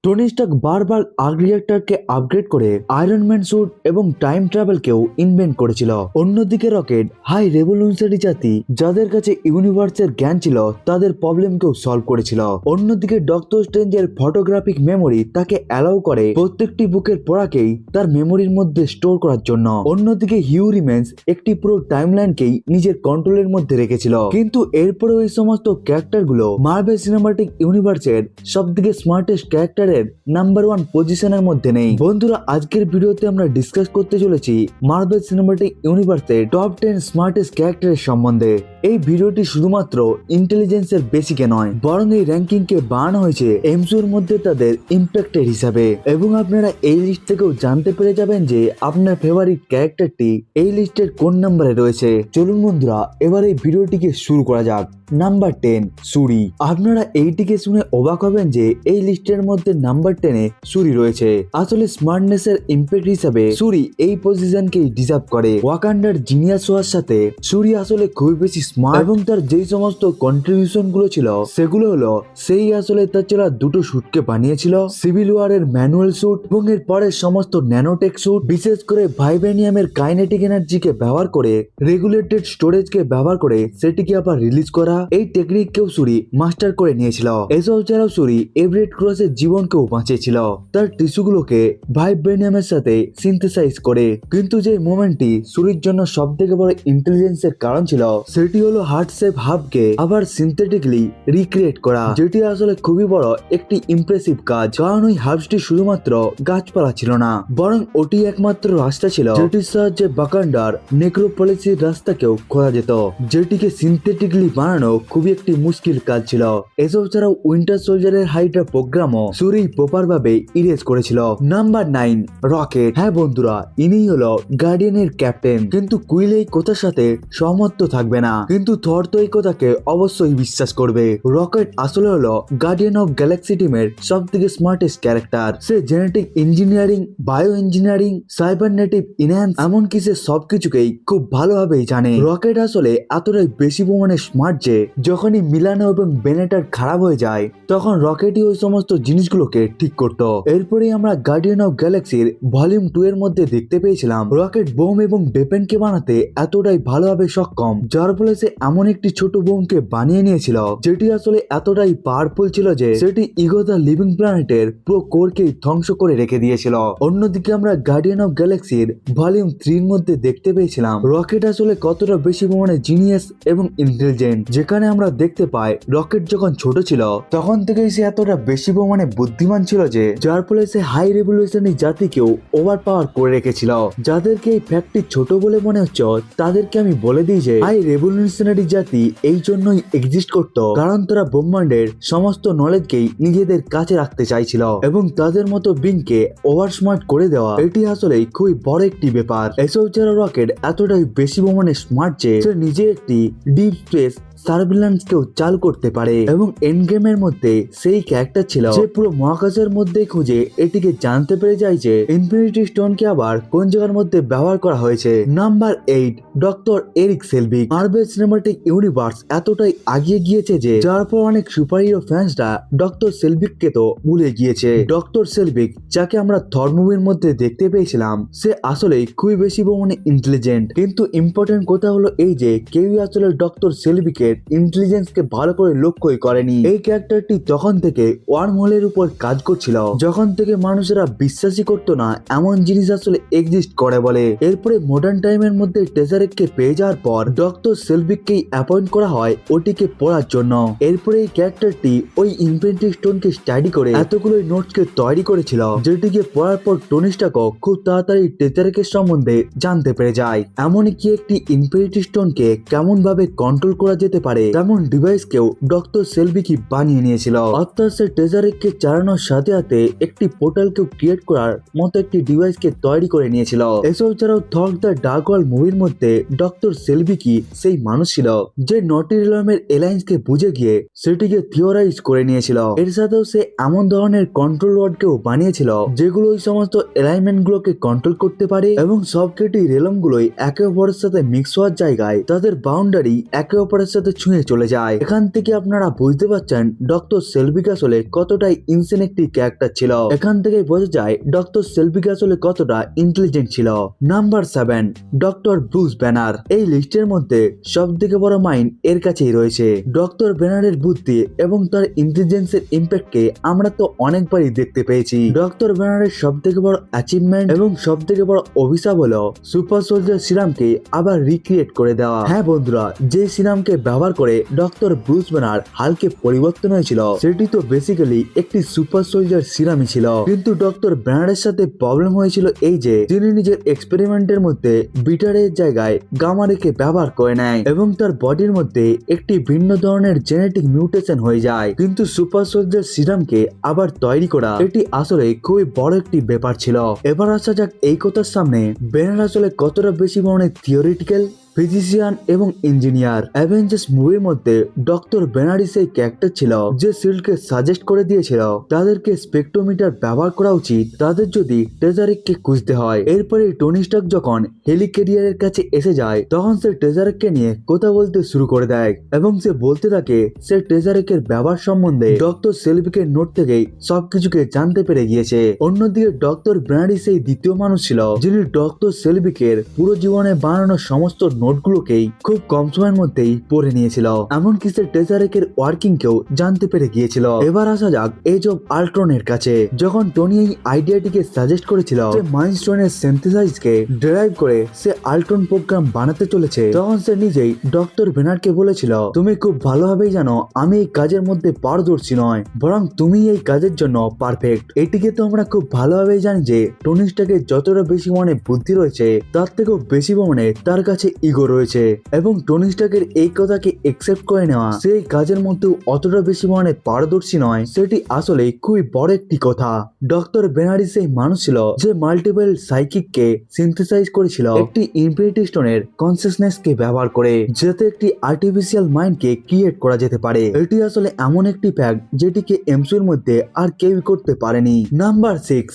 Tony Stark বারবার arc রিঅ্যাক্টরকে upgrade করে iron man sweet এবং টাইম ট্রাভেলকেও ইনভেন্ট করেছিল। অন্যদিকে রকেট হাই রেভলিউশনারি জাতি যাদের কাছে ইউনিভার্সের জ্ঞান ছিল তাদের প্রবলেমকেও সলভ করেছিল। অন্যদিকে ডক্টর স্ট্রেঞ্জের ফটোগ্রাফিক মেমোরি তাকে অ্যালাউ করে প্রত্যেকটি বুকের পড়াকেই তার মেমোরির মধ্যে স্টোর করার জন্য। অন্যদিকে হিউ রিমেন্স একটি পুরো টাইমলাইনকেই নিজের কন্ট্রোলের মধ্যে রেখেছিল। কিন্তু এরপরেও এই সমস্ত ক্যারেক্টারগুলো মার্ভেল সিনেমাটিক ইউনিভার্সের সবথেকে স্মার্টেস্ট ক্যারেক্টার নাম্বার 1 পজিশনের মধ্যে নেই। বন্ধুরা, আজকের ভিডিওতে আমরা ডিসকাস করতে চলেছি মার্ভেল সিনেমাটিক ইউনিভার্সের টপ 10 স্মার্টেস্ট ক্যারেক্টারের সম্বন্ধে। এই ভিডিওটি শুধুমাত্র ইন্টেলিজেন্সের বেসিকে নয়, বরং এই র্যাঙ্কিং কে বানানো হয়েছে এমসিইউর মধ্যে তাদের ইম্প্যাক্টের হিসাবে। এবং আপনারা এই লিস্ট থেকেও জানতে পেরে যাবেন যে আপনার ফেভারিট ক্যারেক্টারটি এই লিস্টের কোন নম্বরে রয়েছে। চলুন বন্ধুরা, এবার এই ভিডিওটিকে শুরু করা যাক। নাম্বার 10 সুরি। আপনারা এইটিকে শুনে অবাক হবেন যে এই লিস্টের মধ্যে নাম্বার 10-এ সুরি রয়েছে। আসলে স্মার্টনেস এর ইম্প্যাক্ট হিসাবে সুরি এই পজিশনকেই ডিজার্ভ করে। ওয়াকান্ডার জিনিয়াস হওয়ার সাথে সুরি আসলে খুবই বেশি স্মার্ট, এবং তার যেই সমস্ত কন্ট্রিবিউশন গুলো ছিল সেগুলো হলো সেই আসলে তার চলা দুটো স্যুটকে বানিয়েছিল, সিভিল ওয়ারের ম্যানুয়াল স্যুট এবং এর পরের সমস্ত ন্যানোটেক স্যুট, বিশেষ করে ভাইবেনিয়ামের কাইনেটিক এনার্জিকে ব্যবহার করে রেগুলেটেড স্টোরেজকে ব্যবহার করে সেটিকে আবার রিলিজ করা। এই টেকনিককেও সুরি মাস্টার করে নিয়েছিল। এসব ছাড়াও সুরি এভারেট ক্রসের জীবনকেও বাঁচিয়েছিল তার টিস্যুগুলোকে ভাইব্রেনিয়ামের সাথে সিনথেসাইজ করে। কিন্তু যে মোমেন্টটি সুরির জন্য সব থেকে বড় ইন্টেলিজেন্সের কারণ ছিল সেটি হলো হার্ট শেপ হাবকে আবার সিনথেটিকলি রিক্রিয়েট করা, যেটি আসলে খুবই বড় একটি ইমপ্রেসিভ কাজ। কারণ ওই হার্বসটি শুধুমাত্র গাছপালা ছিল না, বরং ওটি একমাত্র রাস্তা ছিল যেটির সাহায্যে বাকান্ডার নেক্রোপলিসির রাস্তাকেও খোঁজা যেত, যেটিকে সিনথেটিকলি বানানো খুবই একটি মুশকিল কাজ ছিল। এসব ছাড়াও উইন্টার সোলজারের হাইড্রা প্রোগ্রামও সুরি প্রপার ভাবে ইরেজ করেছিল। Number 9 rocket. হ্যাঁ বন্ধুরা, ইনি হলো গার্ডিয়ানের ক্যাপ্টেন। কিন্তু কুইল এই কথার সাথে সহমত থাকবে না, কিন্তু থর তো এই কথাকে অবশ্যই বিশ্বাস করবে। রকেট আসলে হলো গার্ডিয়ান অফ গ্যালাক্সি টিমের সব থেকে স্মার্টেস্ট ক্যারেক্টার। সে genetic engineering, bio engineering, cybernetic enhance, এমনকি সে সবকিছুকেই খুব ভালোভাবেই জানে। রকেট আসলে এতটাই বেশি পরিমাণে স্মার্ট যে যখনই মিলানো এবং বেনেটার খারাপ হয়ে যায় তখন রকেটই ওই সমস্ত জিনিসগুলোকে ঠিক করতো। এরপরে আমরা গার্ডিয়ান অফ গ্যালাক্সির ভলিউম 2 এর মধ্যে দেখতে পেয়েছিলাম রকেট বোম এবং বেপেনকে বানাতে এতটাই ভালোভাবে সক্ষম, যার ফলে সে এমন একটি ছোট বোমকে বানিয়ে নিয়েছিল যেটি আসলে এতটাই পাওয়ারফুল ছিল যে সেটি ইগো দ্য লিভিং প্ল্যানেটের পুরো কোরকেই ধ্বংস করে রেখে দিয়েছিল। অন্যদিকে আমরা গার্ডিয়ান অফ গ্যালাক্সির ভলিউম 3 এর মধ্যে দেখতে পেয়েছিলাম রকেট আসলে কতটা বেশি পরিমাণে জিনিয়াস এবং ইন্টেলিজেন্ট, যেখানে আমরা দেখতে পাই রকেট যখন ছোট ছিল তখন থেকেই সে এতটা বেশি পরিমাণে বুদ্ধিমান ছিল যে যার ফলে সে হাই রেভলিউশনারি জাতিকেও ওভার পাওয়ার করে রেখেছিল। যাদেরকে এই ফ্যাক্টটি ছোট বলে মনে হচ্ছে তাদেরকে আমি বলে দিই যে হাই রেভলিউশনারি জাতি এই জন্যই এক্সিস্ট করত কারণ তারা ব্রহ্মাণ্ডের সমস্ত নলেজকেই নিজেদের কাছে রাখতে চাইছিল এবং তাদের মতো বিংকে ওভার স্মার্ট করে দেওয়া এটি আসলে খুবই বড় একটি ব্যাপার। এসব ছাড়া রকেট এতটাই বেশি পরিমাণে স্মার্ট যে সে নিজে একটি ডিপ স্পেস সার্ভিল্যান্সকেও চালু করতে পারে, এবং এন্ড গেমের মধ্যে সেই ক্যারেক্টার ছিল যে পুরো মহাকাশের মধ্যে খুঁজে এটিকে জানতে পেরে যায় যে ইনফিনিটি স্টোনকে আবার কোন জায়গার মধ্যে ব্যবহার করা হয়েছে। Number 8 doctor Erik Selvig. Marvel cinematic universe এতটাই আগিয়ে গিয়েছে যে যার পর অনেক সুপারহিরো ফ্যান্সরা ডক্টর সেলভিককে তো ভুলে গিয়েছে। ডক্টর সেলভিক, যাকে আমরা থর মুভির মধ্যে দেখতে পেয়েছিলাম, সে আসলে খুবই বেশি পরিমাণে ইন্টেলিজেন্ট। কিন্তু ইম্পর্টেন্ট কথা হলো এই যে কেউই আসলে ডক্টর সেলভিকের ইন্টেলিজেন্সকে ভালো করে লক্ষ্যই করেনি। এই ক্যারেক্টারটি তখন থেকে ওয়ার্ম হোলের উপর কাজ করছিল যখন থেকে মানুষেরা বিশ্বাসই করতো না এমন জিনিস আসলে এক্সিস্ট করে বলে। এরপরে মডার্ন টাইমের মধ্যে টেসারেককে পেয়ে যাওয়ার পর ডক্টর সেলভিককেই অ্যাপয়েন্ট করা হয় ওটিকে পড়ার জন্য। এরপরে এই ক্যারেক্টারটি ওই ইনফিনিটি স্টোনকে স্টাডি করে এতগুলো নোটসকে তৈরি করেছিল, যেটিকে পড়ার পর টনি স্টার্কও খুব তাড়াতাড়ি টেসারেকের সম্বন্ধে জানতে পেরে যায়। এমনকি একটি ইনফিনিটি স্টোনকে কেমন ভাবে কন্ট্রোল করা যেতে পারে তেমন ডিভাইসকেও ডক্টর সেলভিকই বানিয়ে নিয়েছিল। অর্থাৎ সে টেজারেককে চালানোর সাথে সাথে একটি পোর্টালকেও ক্রিয়েট করার মতো একটি ডিভাইসকে তৈরি করে নিয়েছিল। এসব ছাড়াও থর দ্য ডার্ক ওয়ার্ল্ড মুভির মধ্যে ডক্টর সেলভিকই সেই মানুষ ছিল যে নটি রিলমের এলায়েন্সকে বুঝে গিয়ে সেটিকে থিওরাইজ করে নিয়েছিল। এর সাথেও সে এমন ধরনের কন্ট্রোল ওয়ার্ডকেও বানিয়েছিল যেগুলো ওই সমস্ত এলাইনমেন্ট গুলোকে কন্ট্রোল করতে পারে, এবং সবকটি রিলম গুলোই একে অপরের সাথে মিক্স হওয়ার জায়গায় তাদের বাউন্ডারি একে অপরের সাথে ছুঁয়ে চলে যায়। এখান থেকে আপনারা বুঝতে পারছেন ডক্টর সেলভিক আসলে কতটাই ইনসেন একটি ক্যারেক্টার ছিল। এখান থেকে বোঝা যায় ডক্টর সেলভিক আসলে কতটা ইন্টেলিজেন্ট ছিল। Number 7, doctor Bruce banner. এই লিস্টের মধ্যে সব থেকে বড় মাইন্ড এর কাছেই রয়েছে। ডক্টর ব্যানারের বুদ্ধি এবং তার ইন্টেলিজেন্সের ইম্প্যাক্টকে আমরা তো অনেকবারই দেখতে পেয়েছি। ডক্টর ব্যানারের সব থেকে বড় অ্যাচিভমেন্ট এবং সব থেকে বড় অভিশাপ হলো সুপার সোলজার সিরামকে আবার রিক্রিয়েট করে দেওয়া। হ্যাঁ বন্ধুরা, যে সিরামকে ব্যবহার করে ডক্টর ব্রুস ব্যানার হালকে পরিবর্তন হয়েছিল সেটি তো বেসিক্যালি একটি সুপার সোলজার সিরামই ছিল। কিন্তু ডক্টর ব্যানারের সাথে প্রবলেম হয়েছিল এই যে তিনি নিজের এক্সপেরিমেন্টের মধ্যে বিটারের জায়গায় গামা রেকে ব্যবহার করে নেয় এবং তার বডির মধ্যে একটি ভিন্ন ধরনের জেনেটিক মিউটেশন হয়ে যায়। কিন্তু সুপার সোলজার সিরামকে আবার তৈরি করা এটি আসলে খুবই বড় একটি ব্যাপার ছিল। এবার আসা যাক এই কথার সামনে ব্যানার আসলে কতটা বেশি পরিমাণে থিওরিটিক্যাল, ফিজিশিয়ান এবং ইঞ্জিনিয়ার। অ্যাভেঞ্জার্স মুভির মধ্যে ডক্টর ব্যানারি সেই ক্যারেক্টার ছিল যে শিল্ডকে সাজেস্ট করে দিয়েছিল তাদেরকে স্পেকট্রোমিটার ব্যবহার করা উচিত তাদের যদি টেজারিককে খুঁজতে হয়। এরপরে টনি স্টার্ক যখন হেলিক্যারিয়ারের কাছে এসে যায় তখন সে টেজারিককে নিয়ে কথা বলতে শুরু করে দেয় এবং সে বলতে থাকে সে টেজারিকের ব্যবহার সম্বন্ধে ডক্টর সেলভিকের নোট থেকেই সবকিছুকে জানতে পেরে গিয়েছে। অন্যদিকে ডক্টর ব্যানারি সেই দ্বিতীয় মানুষ ছিল যিনি ডক্টর সেলভিকের পুরো জীবনে বানানো সমস্ত নোটগুলোকেই খুব কম সময়ের মধ্যেই পড়ে নিয়েছিল, এমনকি সে টেজারিকের ওয়ার্কিং কেও জানতে পেরে গিয়েছিল। এবার আসা যাক এজ অফ আল্ট্রনের কাছে। যখন টনি এই আইডিয়াটিকে সাজেস্ট করেছিল যে মাইন্ড স্টোনের সিনথেসাইজকে ডেরাইভ করে সে আল্ট্রন প্রোগ্রাম বানাতে চলেছে তখন সে নিজেই ডক্টর ব্যানারকে বলেছিল তুমি খুব ভালোভাবেই জানো আমি এই কাজের মধ্যে পারদর্শী নয়, বরং তুমি এই কাজের জন্য পারফেক্ট। এটিকে তো আমরা খুব ভালোভাবেই জানি যে টনি স্টার্কের যতটা বেশি মনে বুদ্ধি রয়েছে তার থেকেও বেশি মনে তার কাছে ইগো রয়েছে এবং টনি স্টার্কের এই কথাকে একসেপ্ট করে নেওয়া সেই কাজের মধ্যেও অতটা বেশি মনে পারদর্শী নয় সেটি আসলে খুবই বড় একটি কথা। ডক্টর ব্যানারি সেই মানুষ ছিল যে মাল্টিপল সাইকিককে সিনথেসাইজ করেছিল একটি ইনফিনিটি স্টোনের কনসিয়াসনেসকে ব্যবহার করে যাতে একটি আর্টিফিশিয়াল মাইন্ডকে ক্রিয়েট করা যেতে পারে। এটি আসলে এমন একটি ফ্যাক্ট যেটিকে এমসিউর মধ্যে আর কেউই করতে পারেনি। Number 6,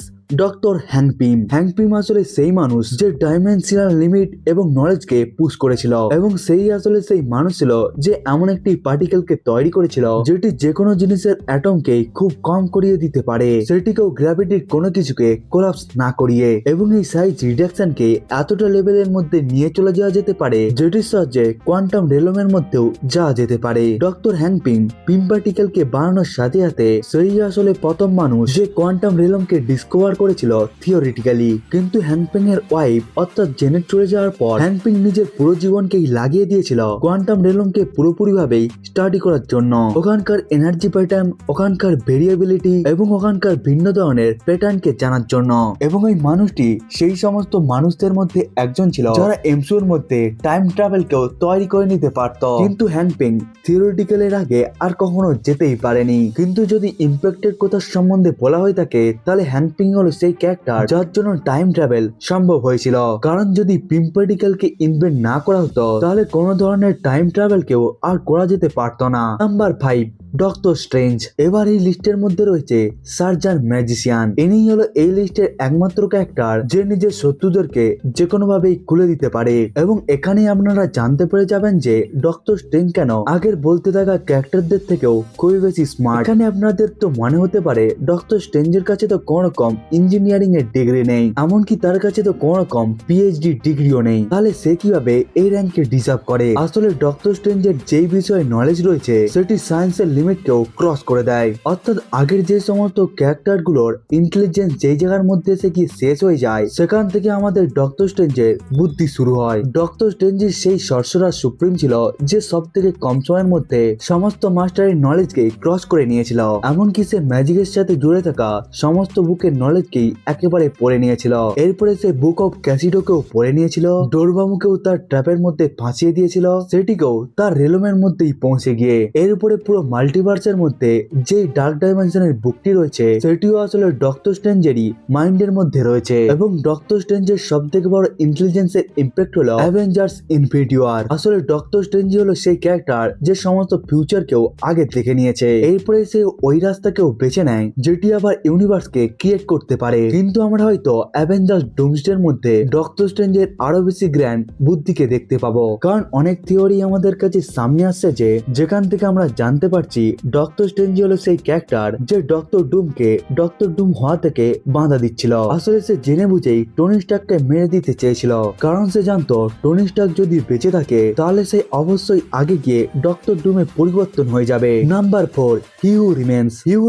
doctor Hank Pym. Hank Pym আসলে সেই মানুষ যে ডাইমেনশনাল লিমিট এবং নলেজকে পুশ করেছিল এবং সেই আসলে সেই মানুষ ছিল যে এমন একটি পার্টিকেলকে তৈরি করেছিল যেটি যে কোনো জিনিসের অ্যাটমকে খুব কম করিয়ে দিতে পারে, সেটিকেও গ্র্যাভিটির কোনো কিছুকে কোলাপস না করিয়ে, এবং এই সাইজ রিডাকশনকে এতটা লেভেলের মধ্যে নিয়ে চলে যাওয়া যেতে পারে যেটির সাহায্যে কোয়ান্টাম রেলমের মধ্যেও যাওয়া যেতে পারে। ডক্টর হ্যাংক পিম পার্টিকেলকে বানানোর সাথে সাথে সেই আসলে প্রথম মানুষ যে কোয়ান্টাম রেলমকে ডিসকভার করেছিল থিওরিটিক্যালি। কিন্তু হ্যাংপিং এর ওয়াইফ অর্থাৎ জেনেট চলে যাওয়ার পর হ্যাংপিং নিজের পুরো জীবনকেই লাগিয়ে দিয়েছিল কোয়ান্টাম রেলমকে পুরোপুরি ভাবে স্টাডি করার জন্য, ওখানকার এনার্জি প্যাটার্ন, ওখানকার ভেরিয়েবিলিটি এবং ওখানকার ভিন্ন ধরনের প্যাটার্নকে জানার জন্য। এবং এই মানুষটি সেই সমস্ত মানুষদের মধ্যে একজন ছিল যারা এমসিউর মধ্যে টাইম ট্রাভেলকেও তৈরি করে নিতে পারত। কিন্তু হ্যাংপিং থিওরিটিক্যালের আগে আর কখনো যেতেই পারেনি। কিন্তু যদি ইম্প্যাক্টের কথা সম্বন্ধে বলা হয়ে থাকে তাহলে হ্যাংপিং হলো সেই ক্যারেক্টার যার জন্য টাইম ট্রাভেল সম্ভব হয়েছিল। কারণ যদি পিম পার্টিকেলকে ইনভেন্ট না করা হতো তাহলে কোনো ধরনের টাইম ট্রাভেলকেও আর করা যেতে পারতো না। Number 5, doctor strange. এবার এই লিস্টের মধ্যে রয়েছে সার্জান ম্যাজিশিয়ান। ইনি হলো এই লিস্টের একমাত্র ক্যারেক্টার যে নিজের শত্রুদেরকে যে কোনো ভাবেই খুলে দিতে পারে এবং এখানে আপনারা জানতে পেরে যাবেন যে ডক্টর স্ট্রেঞ্জ কেন আগের বলতে থাকা ক্যারেক্টারদের থেকেও খুবই বেশি স্মার্ট। এখানে আপনাদের তো মনে হতে পারে ডক্টর স্ট্রেঞ্জের কাছে তো কোনো রকম ইঞ্জিনিয়ারিং এর ডিগ্রি নেই, এমনকি তার কাছে তো কোনো রকম পিএইচডি ডিগ্রিও নেই, তাহলে সে কিভাবে এই র্যাঙ্কে ডিজার্ভ করে? আসলে ডক্টর স্ট্রেঞ্জের যেই বিষয়ে নলেজ রয়েছে সেটি সায়েন্সের লিমিটকেও ক্রস করে দেয়। অর্থাৎ আগের যে সমস্ত ক্যারেক্টার গুলোর ইন্টেলিজেন্স যেই জায়গার মধ্যে এসে গিয়ে শেষ হয়ে যায় সেখান থেকে আমাদের ডক্টর স্ট্রেঞ্জের বুদ্ধি শুরু হয়। ডক্টর স্ট্রেঞ্জের সেই সর্সরার সুপ্রিম ছিল যে সব থেকে কম সময়ের মধ্যে সমস্ত মাস্টারের নলেজকে ক্রস করে নিয়েছিল, এমনকি সে ম্যাজিকের সাথে জুড়ে থাকা সমস্ত বুকের নলেজকেই একেবারে পড়ে নিয়েছিল। এরপরে সে বুক অফ ক্যাসিডোকেও পড়ে নিয়েছিল, ডোরবামুকেও তার ট্র্যাপের মধ্যে ফাঁসিয়ে দিয়েছিল, সেটিকেও তার রেলমের মধ্যেই পৌঁছে গিয়ে এর উপরে পুরো মাল্টিভার্সের মধ্যে যে ডার্ক ডাইমেনশনের বুকটি রয়েছে সেটিও আসলে ডক্টর স্ট্রেঞ্জেরই মাইন্ডের মধ্যে রয়েছে এবং ডক্টর স্ট্রেঞ্জের সব থেকে বড় ইন্টেলিজেন্সের ইম্প্যাক্ট হলো অ্যাভেঞ্জার্স ইনফিনিটি ওয়ার। আসলে ডক্টর স্ট্রেঞ্জ হলো সেই ক্যারেক্টার যে সমস্ত ফিউচারকেও আগে দেখে নিয়েছে, এরপরে সে ওই রাস্তাকেও বেছে নেয় যেটি আবার ইউনিভার্সকে ক্রিয়েট করতে পারে। কিন্তু আমরা হয়তো অ্যাভেঞ্জার্স ডুমসডের মধ্যে ডক্টর স্ট্রেঞ্জের আরো বেশি গ্র্যান্ড বুদ্ধিকে দেখতে পাবো, কারণ অনেক থিওরি আমাদের কাছে সামনে আসছে যেখান থেকে আমরা জানতে পারছি ডক্টর স্ট্রেঞ্জ হলো সেই ক্যারেক্টার যে ডক্টর ডুমকে ডক্টর ডুম হওয়া থেকে বাধা দিচ্ছিল। আসলে সে জেনে বুঝেই টনি স্টার্ককে মেরে দিতে চেয়েছিল, কারণ সে জানতো টনি স্টার্ক যদি বেঁচে থাকে তাহলে সে অবশ্যই আগে গিয়ে ডক্টর ডুমে পরিবর্তন হয়ে যাবে। নাম্বার 4, হিউ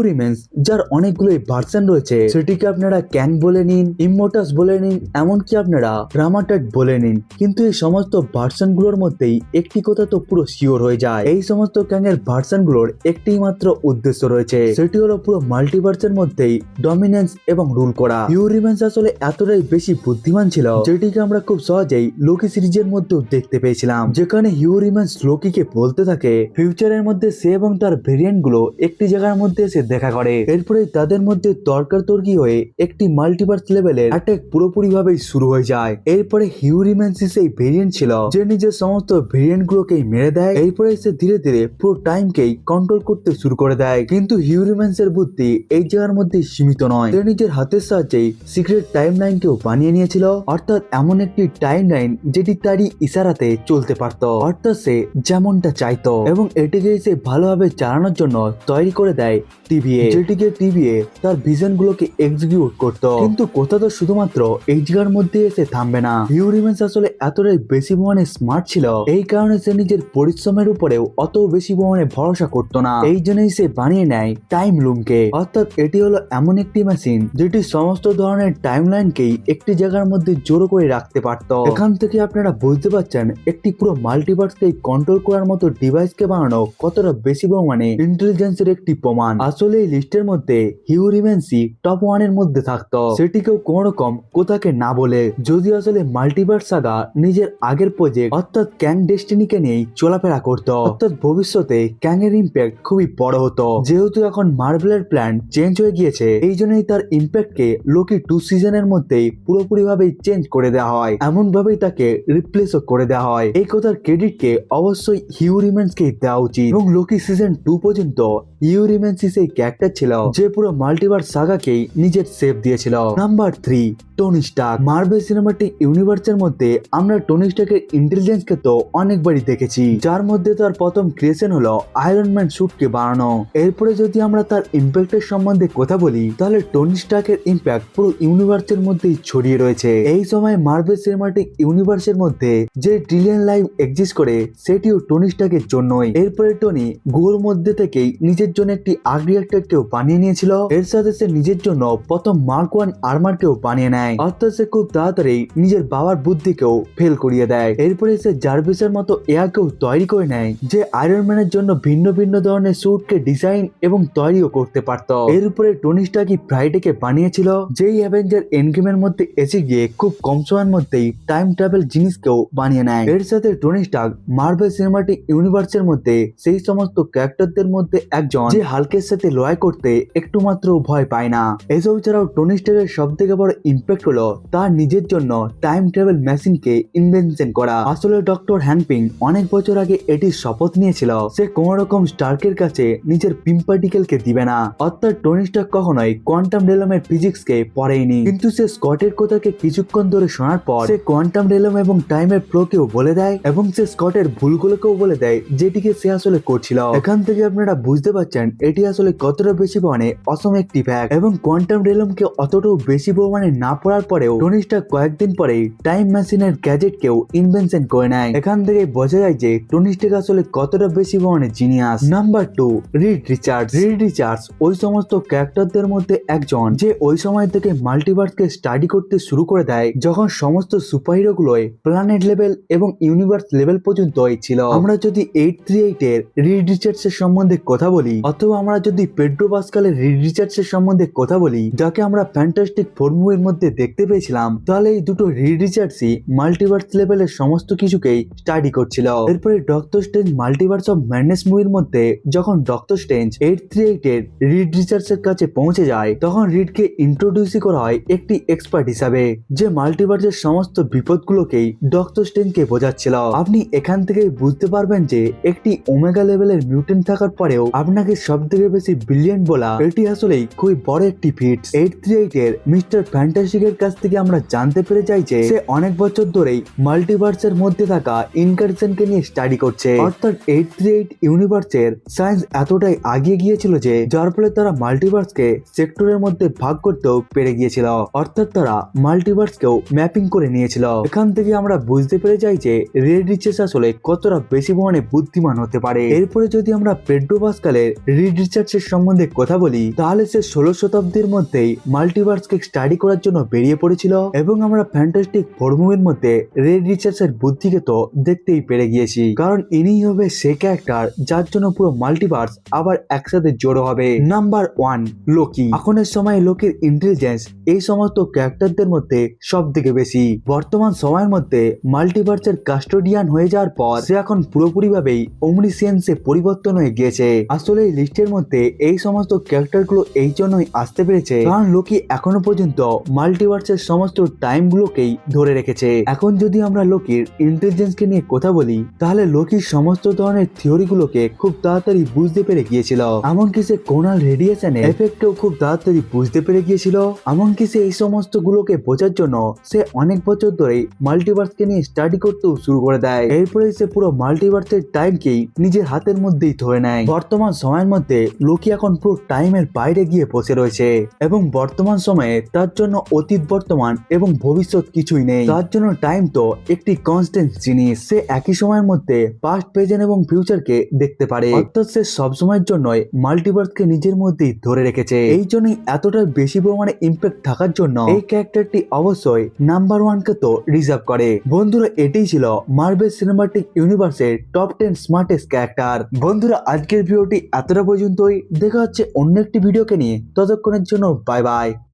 রিমেন্স যার অনেকগুলো ভার্সন রয়েছে, সেটিকে আপনারা ক্যাং বলে নিন, ইমোটাস বলে নিন, এমনকি আপনারা রামাটাট বলে নিন, কিন্তু এই সমস্ত ভার্সন গুলোর মধ্যেই একটি কথা তো পুরো শিওর হয়ে যায়, এই সমস্ত ক্যাং এর ভার্সন গুলোর একটি মাত্র উদ্দেশ্য রয়েছে, সেটি হলো পুরো মাল্টিভার্সের মধ্যেই ডমিনেন্স এবং রুল করা। হিউ রিমেন্স আসলে এতটাই বেশি বুদ্ধিমান ছিল যেটিকে আমরা খুব সহজেই লোকি সিরিজের মধ্যেও দেখতে পেয়েছিলাম, যেখানে হিউ রিমেন্স লোকিকে বলতে থাকে ফিউচারের মধ্যে সে এবং তার ভেরিয়েন্ট গুলো একটি জায়গার মধ্যে এসে দেখা করে, এরপরে তাদের মধ্যে তর্কাতর্কি হয়ে একটি মাল্টিভার্স লেভেলের অ্যাটাক পুরোপুরি ভাবে শুরু হয়ে যায়। এরপরে হিউ রিমেন্স সেই ভেরিয়েন্ট ছিল যে নিজের সমস্ত ভেরিয়েন্ট গুলোকেই মেরে দেয়, এরপরে সে ধীরে ধীরে পুরো টাইমকেই কন্ট্রোল করতে শুরু করে দেয়। কিন্তু হিউ রিমেন্স এর বুদ্ধি এই জায়গার মধ্যে সীমিত নয়, সে নিজের হাতের সাহায্যেই সিক্রেট টাইম লাইনকেও বানিয়ে নিয়েছিল, অর্থাৎ এমন একটি টাইম লাইন যেটি তারই ইশারাতে চলতে পারত, অর্থাৎ সে যেমনটা চাইতো, এবং এটিকে সে ভালোভাবে চালানোর জন্য তৈরি করে দেয় টিভিএ, যেটিকে টিভিএ তার ভিশন গুলোকে এক্সিকিউট করত। কিন্তু কথা তো শুধুমাত্র এই জায়গার মধ্যে এসে থামবে না, হিউ রিমেন্স আসলে এতটাই বেশি পরিমাণে স্মার্ট ছিল এই কারণে সে নিজের পরিশ্রমের উপরেও অত বেশি পরিমাণে ভরসা করতো না, এই জন্যই সে বানিয়ে নেয় টাইম লুমকে, অর্থাৎ এটি হলো এমন একটি মেশিন যেটি সমস্ত ধরনের টাইম লাইনকেই একটি জায়গার মধ্যে জোর করে রাখতে পারত। এখান থেকে আপনারা বুঝতে পারছেন একটি পুরো মাল্টিভার্সকে কন্ট্রোল করার মতো ডিভাইসকে বানানো কতটা বেশি পরিমাণে ইন্টেলিজেন্সের একটি প্রমাণ। আসলে এই লিস্টের মধ্যে হিউ রিমেন্সই টপ 1 এর মধ্যে থাকতো, সেটিকেও কোন রকম কোথাকে না বলে, যদি আসলে মাল্টিভার্স সাগা নিজের আগের প্রজেক্ট অর্থাৎ ক্যাং ডেস্টিনিকে নিয়েই চলাফেরা করতো, অর্থাৎ ভবিষ্যতে ক্যাং এর ইম্প্যাক্ট খুবই বড় হতো। যেহেতু এখন মার্ভেলের প্ল্যান চেঞ্জ হয়ে গিয়েছে, এই জন্যই তার ইম্প্যাক্টকে লোকি 2 সিজনের মধ্যেই পুরোপুরি ভাবেই চেঞ্জ করে দেওয়া হয়, এমন ভাবেই তাকে রিপ্লেসও করে দেওয়া হয়। এই কথার ক্রেডিটকে অবশ্যই হিউ রিমেন্সকে দেওয়া উচিত, এবং লোকি সিজন 2 পর্যন্ত হিউ রিমেন্স সেই ক্যারেক্টার ছিল যে পুরো মাল্টিভার্স সাগাকেই নিজের সেভ দিয়েছিল। Number 3, Tony Stark. Marvel cinematic ইউনিভার্সের মধ্যে আমরা টনি স্টার্কের ইন্টেলিজেন্সকে তো অনেকবারই দেখেছি, যার মধ্যে তার প্রথম ক্রিয়েশন হলো আয়রন ম্যান স্যুটকে বানানো। এরপরে যদি আমরা তার ইম্প্যাক্টের সম্বন্ধে কথা বলি তাহলে টনি স্টার্কের ইম্প্যাক্ট পুরো ইউনিভার্সের মধ্যেই ছড়িয়ে রয়েছে। এই সময় মার্ভেল সিনেমাটিক ইউনিভার্সের মধ্যে যে ট্রিলিয়ন লাইফ এক্সিস্ট করে সেটিও টনি স্টার্কের জন্যই। এরপরে টনি গুহর মধ্যে থেকেই নিজের জন্য একটি আর্ক রিঅ্যাক্টরকেও বানিয়ে নিয়েছিল, এর সাথে সে নিজের জন্য প্রথম মার্ক 1 আর্মারকেও বানিয়ে নেয়, অর্থাৎ সে খুব তাড়াতাড়ি নিজের বাবার বুদ্ধিকেও ফেল করিয়ে দেয়। এরপরে সে জার্ভিসের মতো এয়ারকেও তৈরি করে নেয় যে আয়রন ম্যানের জন্য ভিন্ন ভিন্ন ধরনের স্যুটকে ডিজাইন এবং তৈরিও করতে পারত। এর উপরে টনি স্টার্ক ফ্রাইডেকে বানিয়েছিল যেই অ্যাভেঞ্জার এন্ডগেমের মধ্যে এসে গিয়ে খুব কম সময়ের মধ্যেই টাইম ট্রাভেল জিনিসকেও বানিয়ে নেয়। এর সাথে টনি স্টার্ক মার্ভেল সিনেমাটিক ইউনিভার্সের মধ্যে সেই সমস্ত ক্যারেক্টারদের মধ্যে একজন যে হাল্কের সাথে লড়াই করতে একটু মাত্র ভয় পায় না। এসব ছাড়াও টনি স্টার্কের সব থেকে বড় ইম্প্যাক্ট হলো তার নিজের জন্য টাইম ট্রাভেল মেশিনকে ইনভেনশন করা। আসলে ডক্টর হ্যানপিং অনেক বছর আগে এটির শপথ নিয়েছিল সে কোন রকম স্টার্কের কাছে নিজের পিম পার্টিকেলকে দিবে না, অর্থাৎ টনি স্টার্ক কখনোই কোয়ান্টাম রেলমের ফিজিক্সকে পড়েনি, কিন্তু সে স্কটের কথাকে কিছুক্ষণ ধরে শোনার পর সে কোয়ান্টাম রেলম এবং টাইমের ফ্লোকেও বলে দেয় এবং সে স্কটের ভুলগুলোকেও বলে দেয় যেটিকে সে আসলে করছিল। এখান থেকে আপনারা বুঝতে পারছেন এটি আসলে কতটা বেশি পরিমাণে অসম একটি ফ্যাক্ট, এবং কোয়ান্টাম রেলমকে অতটাও বেশি পরিমাণে না পড়ার পরেও টনি স্টার্ক কয়েকদিন পরেই টাইম মেশিনের গ্যাজেটকেও ইনভেনশন করে নেয়। এখান থেকে বোঝা যায় যে টনি স্টার্ক আসলে কতটা বেশি পরিমাণে জিনিয়াস। নাম্বার 2, রিড রিচার্ডস ওই সমস্ত ক্যারেক্টারদের মধ্যে একজন যে ওই সময় থেকে মাল্টিভার্সকে স্টাডি করতে শুরু করে দেয় যখন সমস্ত সুপারহিরো গুলোয় প্ল্যানেট লেভেল এবং ইউনিভার্স লেভেল পর্যন্ত ছিল। আমরা যদি 838 এর রিড রিচার্ডস এর সম্বন্ধে কথা বলি অথবা আমরা যদি পেড্রো পাস্কালের রিড রিচার্ডসের সম্বন্ধে কথা বলি, যাকে আমরা ফ্যান্টাস্টিক ফোর মুভির মধ্যে দেখতে পেয়েছিলাম, তাহলে এই দুটো রিড রিচার্ডসই মাল্টিভার্স লেভেলের সমস্ত কিছুকেই স্টাডি করছিল। এরপরে doctor strange multiverse of madness মুভির মধ্যে যখন ডক্টর স্ট্রেঞ্জ 838 এর রিড রিচার্ডসের কাছে পৌঁছে যায়, তখন রিডকে ইন্ট্রোডিউস করা হয় একটি এক্সপার্ট হিসাবে, যে মাল্টিভার্সের সমস্ত বিপদগুলোকেই ডক্টর স্ট্রেঞ্জকে বোঝাচ্ছিল। আপনি এখান থেকেই বুঝতে পারবেন যে একটি ওমেগা লেভেলের মিউটেন্ট থাকার পরেও আপনাকে সব থেকে বেশি ব্রিলিয়েন্ট বলা এটি আসলেই খুবই বড় একটি ফিট। 838 এর মিস্টার ফ্যান্টাস্টিকের কাছ থেকে আমরা জানতে পেরে যাই যে সে অনেক বছর ধরেই মাল্টিভার্সের মধ্যে থাকা ইনকারশনকে নিয়ে স্টাডি করছে। অর্থাৎ 838 ইউনিভার্সের সায়েন্স এতটাই আগিয়ে গিয়েছিল যে যার ফলে তারা মাল্টিভার্সকে সেক্টরের মধ্যে ভাগ করতেও পেরে গিয়েছিল। অর্থাৎ তারা মাল্টিভার্সকেও ম্যাপিং করে নিয়েছিল। এখান থেকে আমরা বুঝতে পেরে যাই যে রিড রিচার্ডস আসলে কতটা বেশি পরিমাণে বুদ্ধিমান হতে পারে। এরপরে যদি আমরা পেড্রো পাস্কালের রিড রিচার্ডসের সম্বন্ধে কথা বলি, তাহলে সে 16 শতাব্দীর মধ্যেই মাল্টিভার্সকে স্টাডি করার জন্য বেরিয়ে পড়েছিল এবং আমরা ফ্যান্টাস্টিক ফোর মুভির মধ্যে রিড রিচার্ডসের বুদ্ধিকে তো দেখতেই পেরে গিয়েছি, কারণ ইনিই হবে সে ক্যারেক্টার যার জন্য পুরো মাল্টিভার্স আবার একসাথে জড়ো হবে। নাম্বার 1, লোকি। এখনের সময় লোকির ইন্টেলিজেন্স এই সমস্ত ক্যারেক্টারদের মধ্যে সব থেকে বেশি। বর্তমান সময়ের মধ্যে মাল্টিভার্সের কাস্টোডিয়ান হয়ে যাওয়ার পর সে এখন পুরোপুরি ভাবেই ওমনিসিয়েন্সে পরিবর্তন হয়ে গিয়েছে। আসলে এই লিস্টের মধ্যে এই সমস্ত ক্যারেক্টার গুলো এই জন্যই আসতে পেরেছে কারণ লোকি এখনো পর্যন্ত মাল্টিভার্সের সমস্ত টাইম গুলোকেই ধরে রেখেছে। এখন যদি আমরা লোকির ইন্টেলিজেন্স কে নিয়ে কথা বলি, তাহলে লোকির সমস্ত ধরনের থিওরি গুলোকে খুব তাড়াতাড়ি বুঝতে পেরে গিয়েছিল। এমনকি সে কোনাল রেডিয়েশনের এফেক্টও খুব তাড়াতাড়ি বুঝতে পেরে গিয়েছিল। এমনকি সে এই সমস্ত গুলোকে বোঝার জন্য সে অনেক বছর ধরেই মাল্টিভার্সকে নিয়ে স্টাডি করতেও শুরু করে দেয়। এরপরে সে পুরো মাল্টিভার্সের টাইমকেই নিজের হাতের মধ্যেই ধরে নেয়। বর্তমান সময়ের মধ্যে লোকি এখন পুরো টাইমের বাইরে গিয়ে বসে রয়েছে এবং বর্তমান সময়ে তার জন্য অতীত, বর্তমান এবং ভবিষ্যৎ কিছুই নেই। তার জন্য টাইম তো একটি কনস্ট্যান্ট জিনিস। সে একই সময়ের মধ্যে পাস্ট, প্রেজেন্ট এবং ফিউচারকে দেখতে পারে। অর্থাৎ সে সব সময়ের জন্যই মাল্টিভার্সকে নিজের মধ্যেই ধরে রেখেছে। এই জন্যই এতটা বেশি পরিমাণে ইম্প্যাক্ট থাকার জন্য এই ক্যারেক্টারটি অবশ্যই নাম্বার 1 কে তো রিজার্ভ করে। বন্ধুরা, এটাই ছিল মার্ভেল সিনেমাটিক ইউনিভার্সের টপ 10 স্মার্টেস্ট ক্যারেক্টার। বন্ধুরা, আজকের ভিডিওটি এতটা পর্যন্তই। দেখা হচ্ছে অন্য একটি ভিডিওকে নিয়ে। ততক্ষণের জন্য বাই বাই।